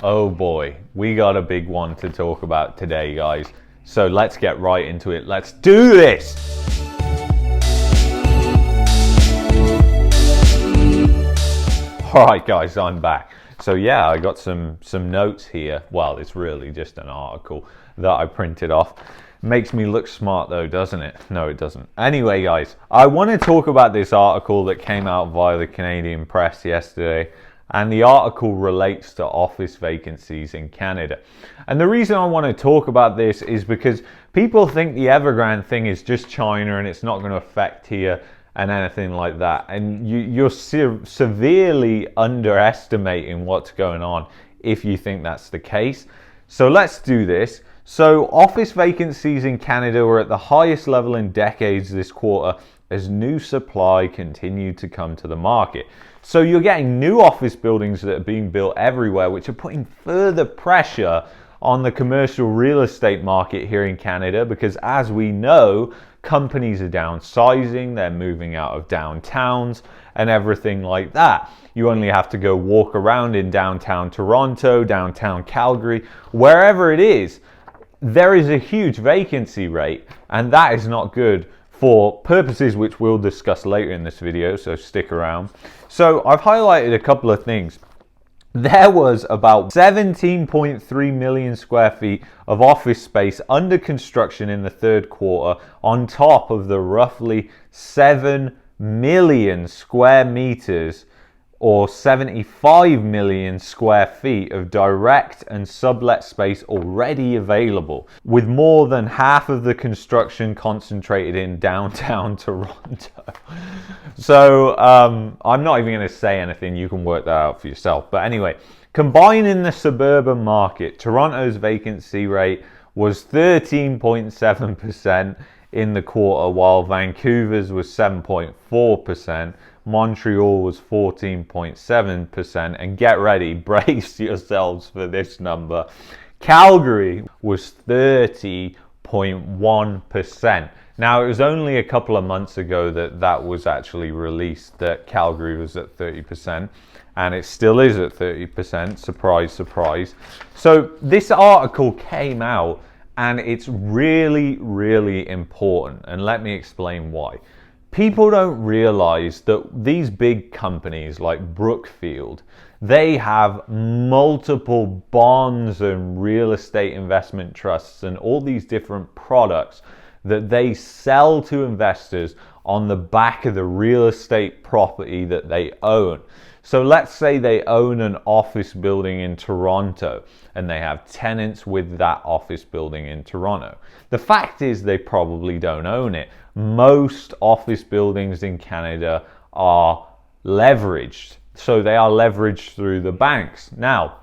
Oh boy, we got a big one to talk about today, guys. So let's get right into it. Let's do this! Alright guys, I'm back. So yeah, I got some notes here. Well, it's really just an article that I printed off. Makes me look smart though, doesn't it? No, it doesn't. Anyway guys, I want to talk about this article that came out via the Canadian press yesterday. And the article relates to office vacancies in Canada. And the reason I want to talk about this is because people think the Evergrande thing is just China and it's not going to affect here and anything like that. And you're severely underestimating what's going on if you think that's the case. So let's do this. So office vacancies in Canada were at the highest level in decades this quarter as new supply continued to come to the market. So you're getting new office buildings that are being built everywhere, which are putting further pressure on the commercial real estate market here in Canada, because as we know, companies are downsizing, they're moving out of downtowns and everything like that. You only have to go walk around in downtown Toronto, downtown Calgary, wherever it is, there is a huge vacancy rate, and that is not good for purposes which we'll discuss later in this video, so stick around. So I've highlighted a couple of things. There was about 17.3 million square feet of office space under construction in the third quarter, on top of the roughly 7 million square meters or 75 million square feet of direct and sublet space already available, with more than half of the construction concentrated in downtown Toronto. So I'm not even going to say anything, you can work that out for yourself. But anyway, combining the suburban market, Toronto's vacancy rate was 13.7% in the quarter, while Vancouver's was 7.4%. Montreal was 14.7%, and get ready, brace yourselves for this number. Calgary was 30.1%. Now, it was only a couple of months ago that was actually released, that Calgary was at 30%, and it still is at 30%, surprise, surprise. So this article came out, and it's really, really important, and let me explain why. People don't realize that these big companies like Brookfield, they have multiple bonds and real estate investment trusts and all these different products that they sell to investors on the back of the real estate property that they own. So let's say they own an office building in Toronto and they have tenants with that office building in Toronto. The fact is they probably don't own it. Most office buildings in Canada are leveraged. So they are leveraged through the banks. Now,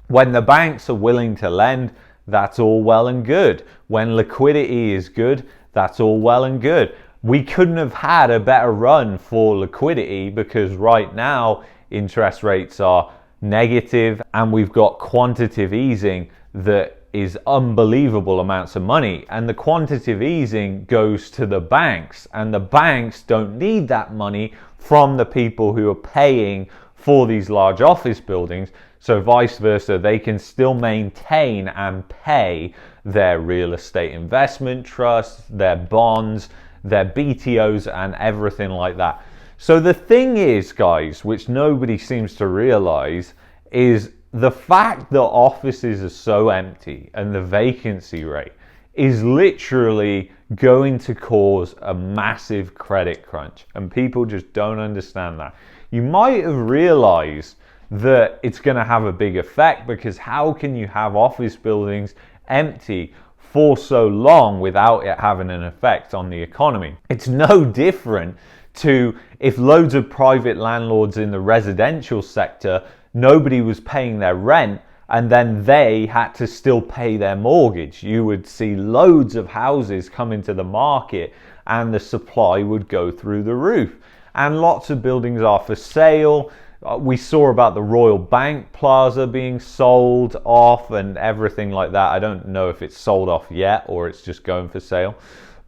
when the banks are willing to lend, that's all well and good. When liquidity is good, that's all well and good. We couldn't have had a better run for liquidity because right now interest rates are negative and we've got quantitative easing that is unbelievable amounts of money, and the quantitative easing goes to the banks, and the banks don't need that money from the people who are paying for these large office buildings. So vice versa, they can still maintain and pay their real estate investment trusts, their bonds, their BTOs and everything like that. So the thing is, guys, which nobody seems to realize, is the fact that offices are so empty and the vacancy rate is literally going to cause a massive credit crunch, and people just don't understand that. You might have realized that it's going to have a big effect, because how can you have office buildings empty for so long without it having an effect on the economy? It's no different to if loads of private landlords in the residential sector, nobody was paying their rent and then they had to still pay their mortgage. You would see loads of houses come into the market and the supply would go through the roof. And lots of buildings are for sale. We saw about the Royal Bank Plaza being sold off and everything like that. I don't know if it's sold off yet or it's just going for sale.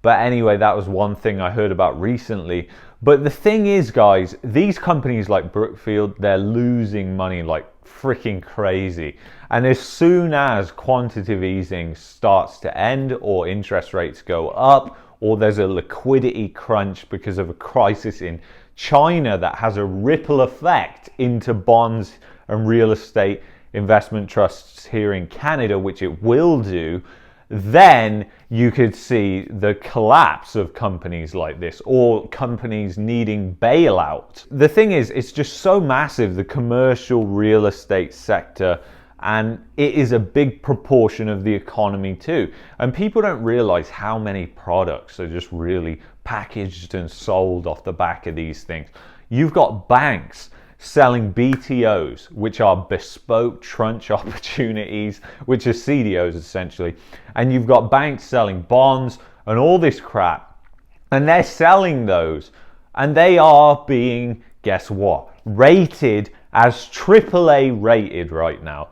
But anyway, that was one thing I heard about recently. But the thing is, guys, these companies like Brookfield, they're losing money like freaking crazy. And as soon as quantitative easing starts to end, or interest rates go up, or there's a liquidity crunch because of a crisis in China that has a ripple effect into bonds and real estate investment trusts here in Canada, which it will do, then you could see the collapse of companies like this, or companies needing bailout. The thing is, it's just so massive, the commercial real estate sector, and it is a big proportion of the economy too. And people don't realize how many products are just really packaged and sold off the back of these things. You've got banks selling BTOs, which are bespoke tranche opportunities, which are CDOs essentially. And you've got banks selling bonds and all this crap. And they're selling those, and they are being, guess what, rated as AAA rated right now.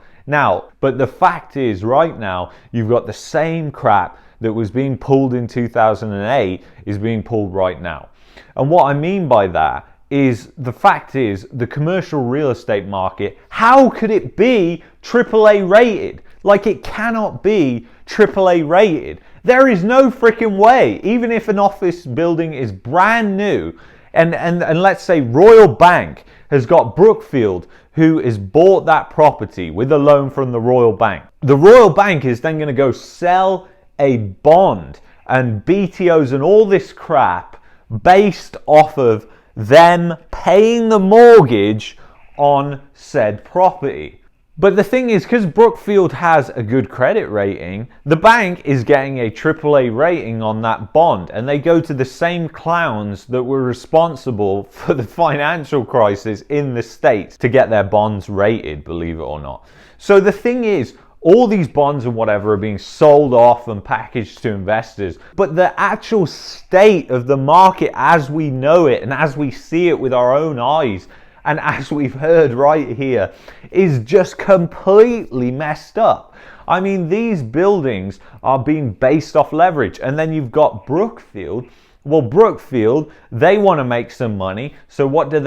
But the fact is, right now, you've got the same crap that was being pulled in 2008 is being pulled right now. And what I mean by that is, the fact is, the commercial real estate market, how could it be AAA rated? Like, it cannot be AAA rated. There is no freaking way. Even if an office building is brand new, and let's say Royal Bank has got Brookfield, who has bought that property with a loan from the Royal Bank. The Royal Bank is then going to go sell a bond and BTOs and all this crap based off of them paying the mortgage on said property. But the thing is, because Brookfield has a good credit rating, the bank is getting a AAA rating on that bond, and they go to the same clowns that were responsible for the financial crisis in the States to get their bonds rated, believe it or not. So the thing is, all these bonds and whatever are being sold off and packaged to investors, but the actual state of the market as we know it and as we see it with our own eyes, and as we've heard right here, is just completely messed up. I mean, these buildings are being based off leverage. And then you've got Brookfield. Well, Brookfield, they want to make some money. So what do?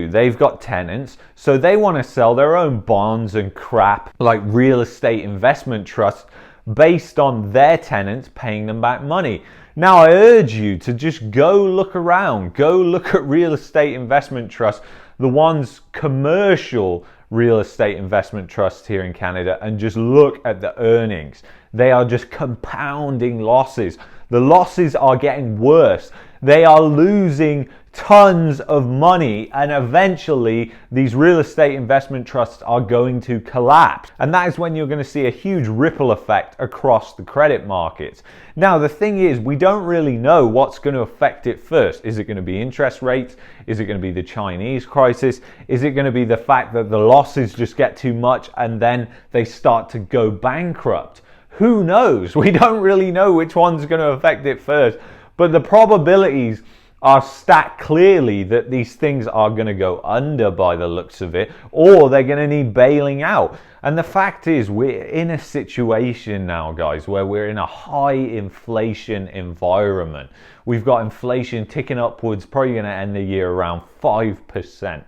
They've got tenants. So they want to sell their own bonds and crap, like real estate investment trusts, based on their tenants paying them back money. Now, I urge you to just go look around. Go look at real estate investment trusts, the ones commercial real estate investment trusts here in Canada, and just look at the earnings. They are just compounding losses. The losses are getting worse. They are losing tons of money, and eventually these real estate investment trusts are going to collapse. And that is when you're going to see a huge ripple effect across the credit markets. Now, the thing is, we don't really know what's going to affect it first. Is it going to be interest rates? Is it going to be the Chinese crisis? Is it going to be the fact that the losses just get too much and then they start to go bankrupt? Who knows? We don't really know which one's going to affect it first. But the probabilities are stacked clearly that these things are going to go under by the looks of it, or they're going to need bailing out. And the fact is, we're in a situation now, guys, where we're in a high inflation environment. We've got inflation ticking upwards, probably going to end the year around 5%.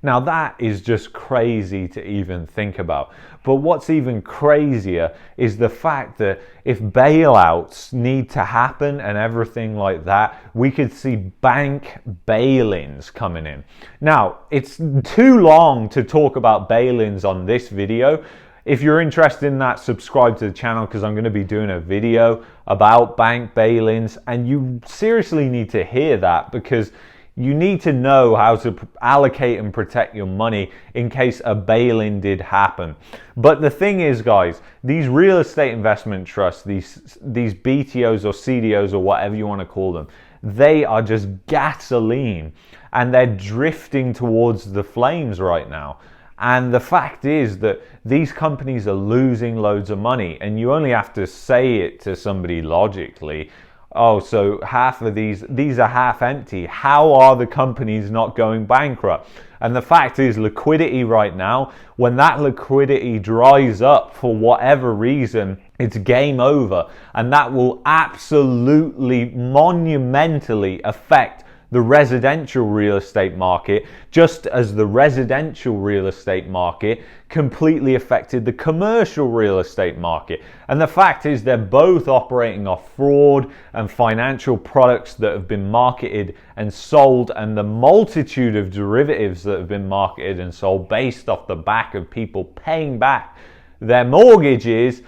Now, that is just crazy to even think about. But what's even crazier is the fact that if bailouts need to happen and everything like that, we could see bank bail-ins coming in. Now, it's too long to talk about bail-ins on this video. If you're interested in that, subscribe to the channel, because I'm going to be doing a video about bank bail-ins, and you seriously need to hear that, because you need to know how to allocate and protect your money in case a bail-in did happen. But the thing is, guys, these real estate investment trusts, these BTOs or CDOs or whatever you want to call them, they are just gasoline, and they're drifting towards the flames right now. And the fact is that these companies are losing loads of money, and you only have to say it to somebody logically. Oh, so half of these are half empty. How are the companies not going bankrupt? And the fact is, liquidity right now, when that liquidity dries up for whatever reason, it's game over. And that will absolutely monumentally affect the residential real estate market, just as the residential real estate market completely affected the commercial real estate market. And the fact is they're both operating off fraud and financial products that have been marketed and sold, and the multitude of derivatives that have been marketed and sold based off the back of people paying back their mortgages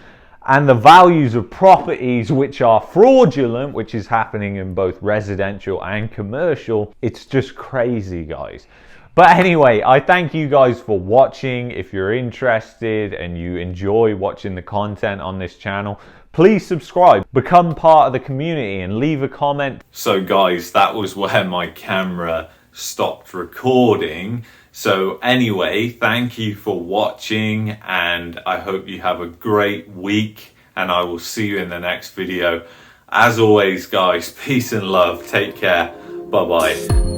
and the values of properties which are fraudulent, which is happening in both residential and commercial. It's just crazy, guys. But anyway, I thank you guys for watching. If you're interested and you enjoy watching the content on this channel, please subscribe, become part of the community, and leave a comment. So guys, that was where my camera stopped recording. So anyway, thank you for watching, and I hope you have a great week, and I will see you in the next video. As always, guys, peace and love. Take care. Bye-bye.